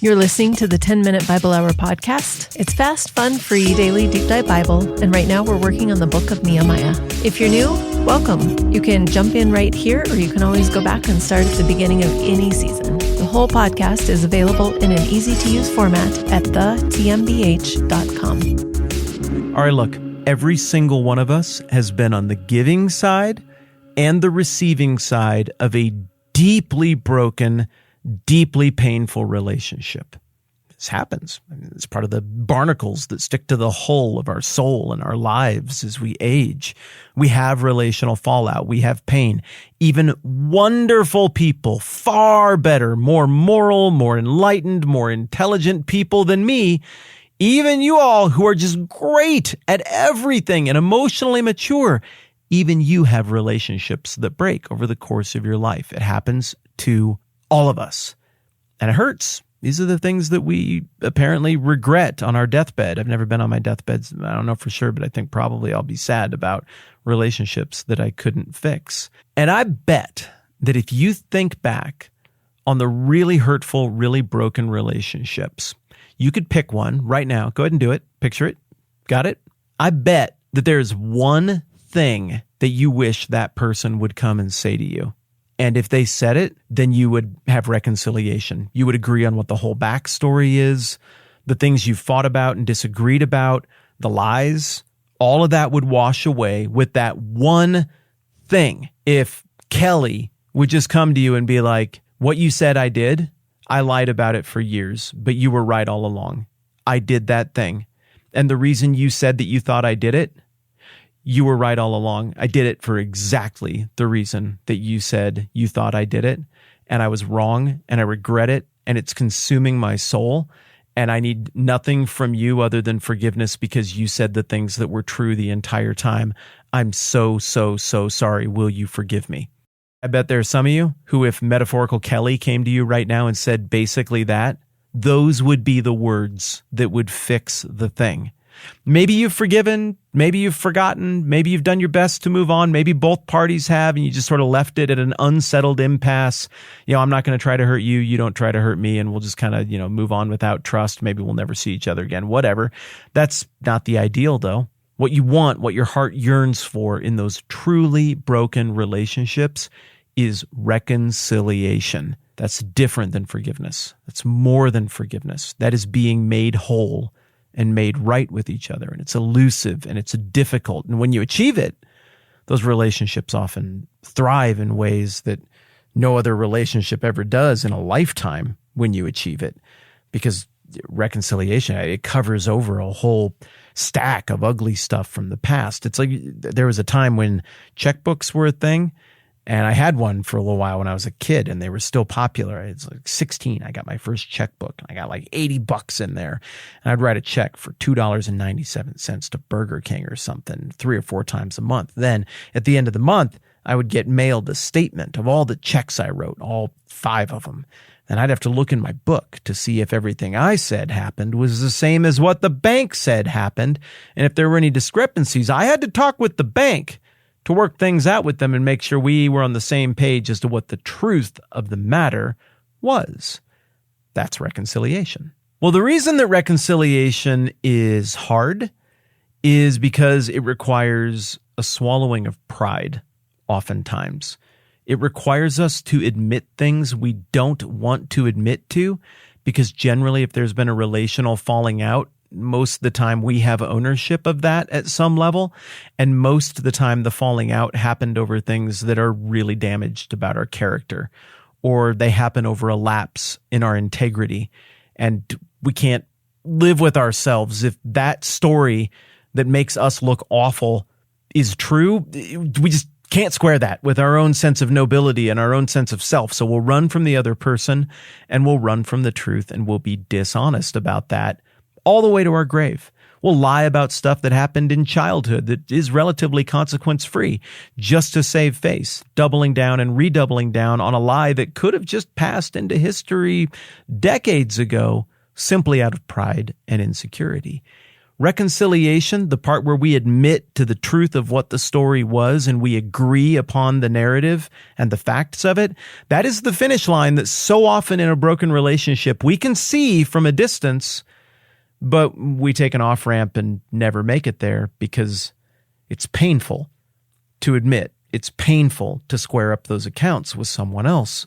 You're listening to the 10-Minute Bible Hour podcast. It's fast, fun, free, daily deep dive Bible, and right now we're working on the book of Nehemiah. If you're new, welcome. You can jump in right here, or you can always go back and start at the beginning of any season. The whole podcast is available in an easy-to-use format at thetmbh.com. All right, look, every single one of us has been on the giving side and the receiving side of a deeply broken, deeply painful relationship. This happens. It's part of the barnacles that stick to the hull of our soul and our lives as we age. We have relational fallout. We have pain. Even wonderful people, far better, more moral, more enlightened, more intelligent people than me, even you all who are just great at everything and emotionally mature, even you have relationships that break over the course of your life. It happens to all of us. And it hurts. These are the things that we apparently regret on our deathbed. I've never been on my deathbed. I don't know for sure, but I think probably I'll be sad about relationships that I couldn't fix. And I bet that if you think back on the really hurtful, really broken relationships, you could pick one right now. Go ahead and do it. Picture it. Got it? I bet that there's one thing that you wish that person would come and say to you. And if they said it, then you would have reconciliation. You would agree on what the whole backstory is, the things you fought about and disagreed about, the lies. All of that would wash away with that one thing. If Kelly would just come to you and be like, what you said I did, I lied about it for years, but you were right all along. I did that thing. And the reason you said that you thought I did it, you were right all along. I did it for exactly the reason that you said you thought I did it. And I was wrong and I regret it. And it's consuming my soul. And I need nothing from you other than forgiveness because you said the things that were true the entire time. I'm so sorry. Will you forgive me? I bet there are some of you who, if metaphorical Kelly came to you right now and said basically that, those would be the words that would fix the thing. Maybe you've forgiven, maybe you've forgotten, maybe you've done your best to move on, maybe both parties have, and you just sort of left it at an unsettled impasse. I'm not going to try to hurt you, you don't try to hurt me, and we'll just kind of, move on without trust. Maybe we'll never see each other again, whatever. That's not the ideal, though. What you want, what your heart yearns for in those truly broken relationships is reconciliation. That's different than forgiveness. That's more than forgiveness. That is being made whole and made right with each other. And it's elusive and it's difficult. And when you achieve it, those relationships often thrive in ways that no other relationship ever does in a lifetime when you achieve it. Because reconciliation, it covers over a whole stack of ugly stuff from the past. It's like there was a time when checkbooks were a thing. And I had one for a little while when I was a kid, and they were still popular. It's like 16. I got my first checkbook, and I got like $80 in there. And I'd write a check for $2.97 to Burger King or something 3 or 4 times a month. Then at the end of the month, I would get mailed a statement of all the checks I wrote, all 5 of them. And I'd have to look in my book to see if everything I said happened was the same as what the bank said happened. And if there were any discrepancies, I had to talk with the bank to work things out with them and make sure we were on the same page as to what the truth of the matter was. That's reconciliation. Well, the reason that reconciliation is hard is because it requires a swallowing of pride, oftentimes. It requires us to admit things we don't want to admit to, because generally if there's been a relational falling out, most of the time we have ownership of that at some level. And most of the time the falling out happened over things that are really damaged about our character, or they happen over a lapse in our integrity. And we can't live with ourselves if that story that makes us look awful is true. We just can't square that with our own sense of nobility and our own sense of self. So we'll run from the other person and we'll run from the truth, and we'll be dishonest about that all the way to our grave. We'll lie about stuff that happened in childhood that is relatively consequence-free just to save face, doubling down and redoubling down on a lie that could have just passed into history decades ago simply out of pride and insecurity. Reconciliation, the part where we admit to the truth of what the story was and we agree upon the narrative and the facts of it, that is the finish line that so often in a broken relationship we can see from a distance, but we take an off-ramp and never make it there because it's painful to admit. It's painful to square up those accounts with someone else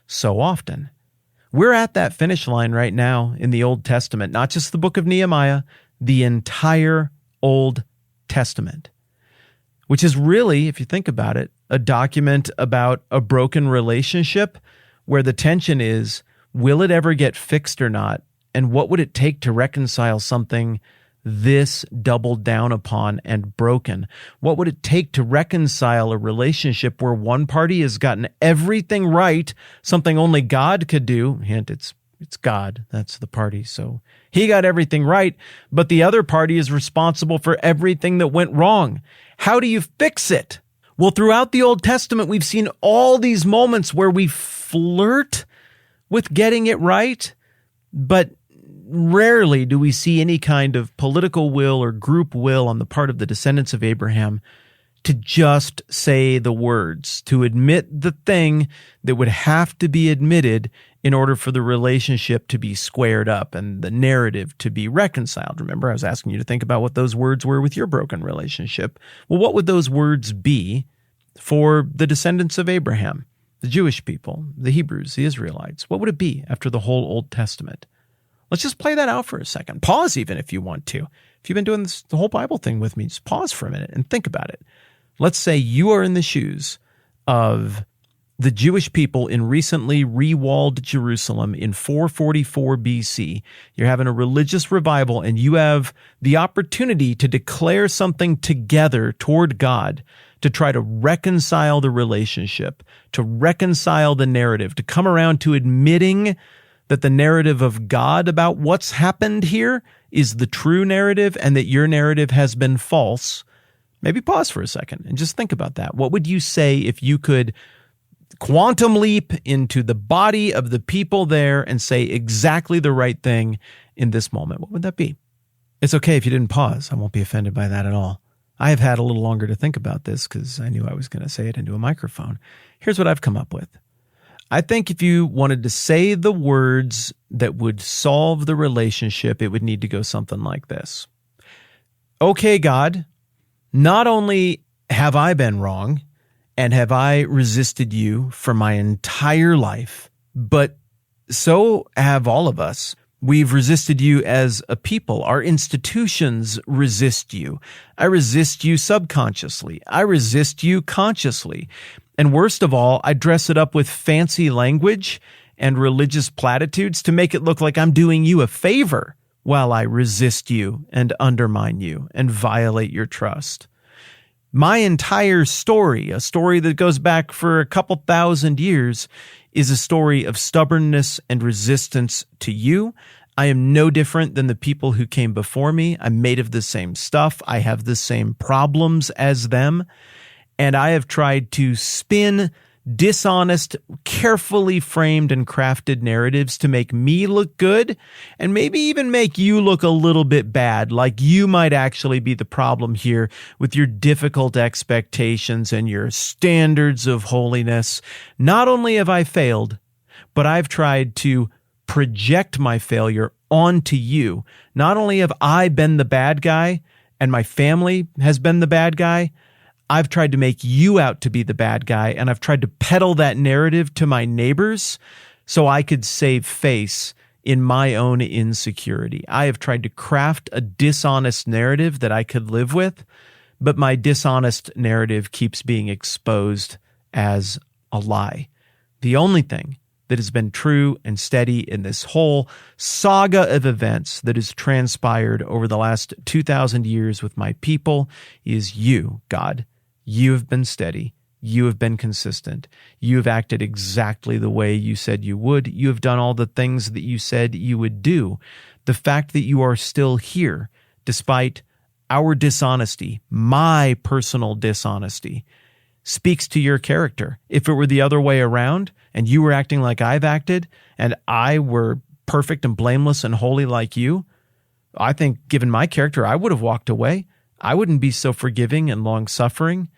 so often. We're at that finish line right now in the Old Testament, not just the book of Nehemiah, the entire Old Testament, which is really, if you think about it, a document about a broken relationship where the tension is, will it ever get fixed or not? And what would it take to reconcile something this doubled down upon and broken? What would it take to reconcile a relationship where one party has gotten everything right, something only God could do? Hint, it's God, that's the party. So he got everything right, but the other party is responsible for everything that went wrong. How do you fix it? Well, throughout the Old Testament, we've seen all these moments where we flirt with getting it right, but rarely do we see any kind of political will or group will on the part of the descendants of Abraham to just say the words, to admit the thing that would have to be admitted in order for the relationship to be squared up and the narrative to be reconciled. Remember, I was asking you to think about what those words were with your broken relationship. Well, what would those words be for the descendants of Abraham, the Jewish people, the Hebrews, the Israelites? What would it be after the whole Old Testament? Let's just play that out for a second. Pause even if you want to. If you've been doing the whole Bible thing with me, just pause for a minute and think about it. Let's say you are in the shoes of the Jewish people in recently re-walled Jerusalem in 444 BC. You're having a religious revival and you have the opportunity to declare something together toward God, to try to reconcile the relationship, to reconcile the narrative, to come around to admitting that the narrative of God about what's happened here is the true narrative and that your narrative has been false. Maybe pause for a second and just think about that. What would you say if you could quantum leap into the body of the people there and say exactly the right thing in this moment? What would that be? It's okay if you didn't pause. I won't be offended by that at all. I have had a little longer to think about this because I knew I was going to say it into a microphone. Here's what I've come up with. I think if you wanted to say the words that would solve the relationship, it would need to go something like this. Okay, God, not only have I been wrong and have I resisted you for my entire life, but so have all of us. We've resisted you as a people. Our institutions resist you. I resist you subconsciously. I resist you consciously. And worst of all, I dress it up with fancy language and religious platitudes to make it look like I'm doing you a favor while I resist you and undermine you and violate your trust. My entire story, a story that goes back for a couple thousand years, is a story of stubbornness and resistance to you. I am no different than the people who came before me. I'm made of the same stuff. I have the same problems as them. And I have tried to spin dishonest, carefully framed and crafted narratives to make me look good and maybe even make you look a little bit bad, like you might actually be the problem here with your difficult expectations and your standards of holiness. Not only have I failed, but I've tried to project my failure onto you. Not only have I been the bad guy and my family has been the bad guy, I've tried to make you out to be the bad guy, and I've tried to peddle that narrative to my neighbors so I could save face in my own insecurity. I have tried to craft a dishonest narrative that I could live with, but my dishonest narrative keeps being exposed as a lie. The only thing that has been true and steady in this whole saga of events that has transpired over the last 2,000 years with my people is you, God. You have been steady. You have been consistent. You have acted exactly the way you said you would. You have done all the things that you said you would do. The fact that you are still here, despite our dishonesty, my personal dishonesty, speaks to your character. If it were the other way around, and you were acting like I've acted, and I were perfect and blameless and holy like you, I think given my character, I would have walked away. I wouldn't be so forgiving and long-suffering.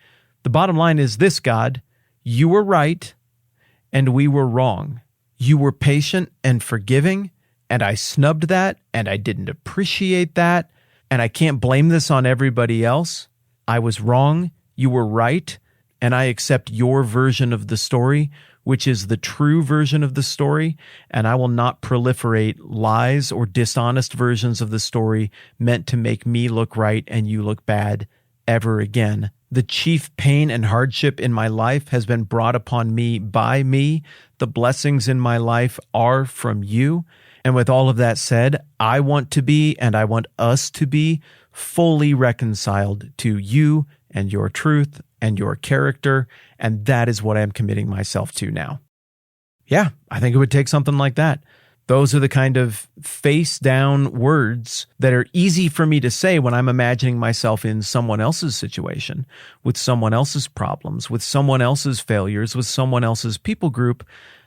The bottom line is this, God, you were right and we were wrong. You were patient and forgiving, and I snubbed that, and I didn't appreciate that, and I can't blame this on everybody else. I was wrong, you were right, and I accept your version of the story, which is the true version of the story, and I will not proliferate lies or dishonest versions of the story meant to make me look right and you look bad ever again. The chief pain and hardship in my life has been brought upon me by me. The blessings in my life are from you. And with all of that said, I want to be, and I want us to be, fully reconciled to you and your truth and your character, and that is what I'm committing myself to now. Yeah, I think it would take something like that. Those are the kind of face-down words that are easy for me to say when I'm imagining myself in someone else's situation, with someone else's problems, with someone else's failures, with someone else's people group.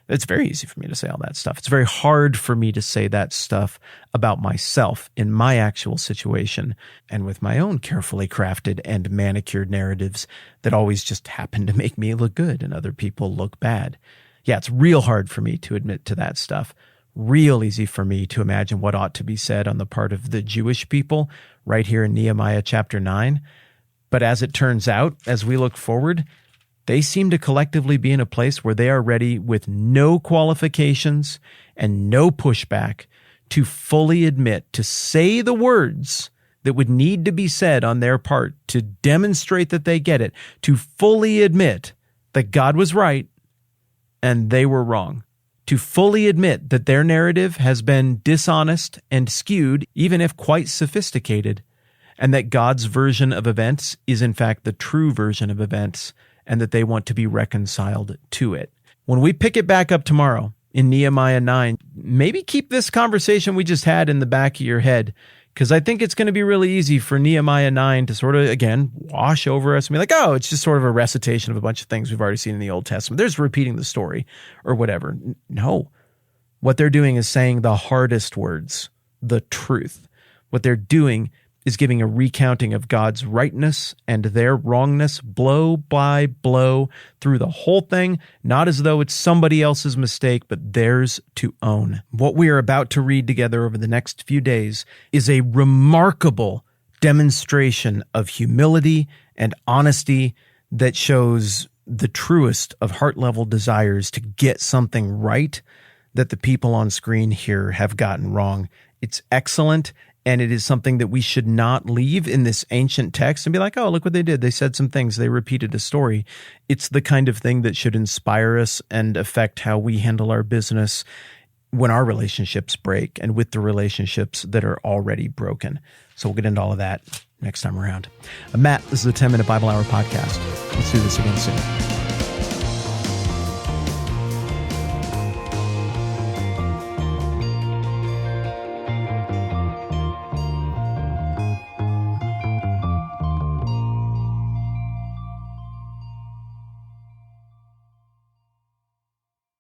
It's very easy for me to say all that stuff. It's very hard for me to say that stuff about myself in my actual situation and with my own carefully crafted and manicured narratives that always just happen to make me look good and other people look bad. Yeah, it's real hard for me to admit to that stuff. Real easy for me to imagine what ought to be said on the part of the Jewish people right here in Nehemiah chapter 9. But as it turns out, as we look forward, they seem to collectively be in a place where they are ready with no qualifications and no pushback to fully admit, to say the words that would need to be said on their part to demonstrate that they get it, to fully admit that God was right and they were wrong. To fully admit that their narrative has been dishonest and skewed, even if quite sophisticated, and that God's version of events is in fact the true version of events, and that they want to be reconciled to it. When we pick it back up tomorrow in Nehemiah 9, maybe keep this conversation we just had in the back of your head, because I think it's going to be really easy for Nehemiah 9 to sort of, again, wash over us and be like, oh, it's just sort of a recitation of a bunch of things we've already seen in the Old Testament. There's repeating the story or whatever. No. What they're doing is saying the hardest words, the truth. What they're doing is giving a recounting of God's rightness and their wrongness blow by blow through the whole thing, not as though it's somebody else's mistake, but theirs to own. What we are about to read together over the next few days is a remarkable demonstration of humility and honesty that shows the truest of heart-level desires to get something right that the people on screen here have gotten wrong. It's excellent. And it is something that we should not leave in this ancient text and be like, oh, look what they did. They said some things. They repeated a story. It's the kind of thing that should inspire us and affect how we handle our business when our relationships break and with the relationships that are already broken. So we'll get into all of that next time around. Matt, this is the 10-Minute Bible Hour podcast. Let's do this again soon.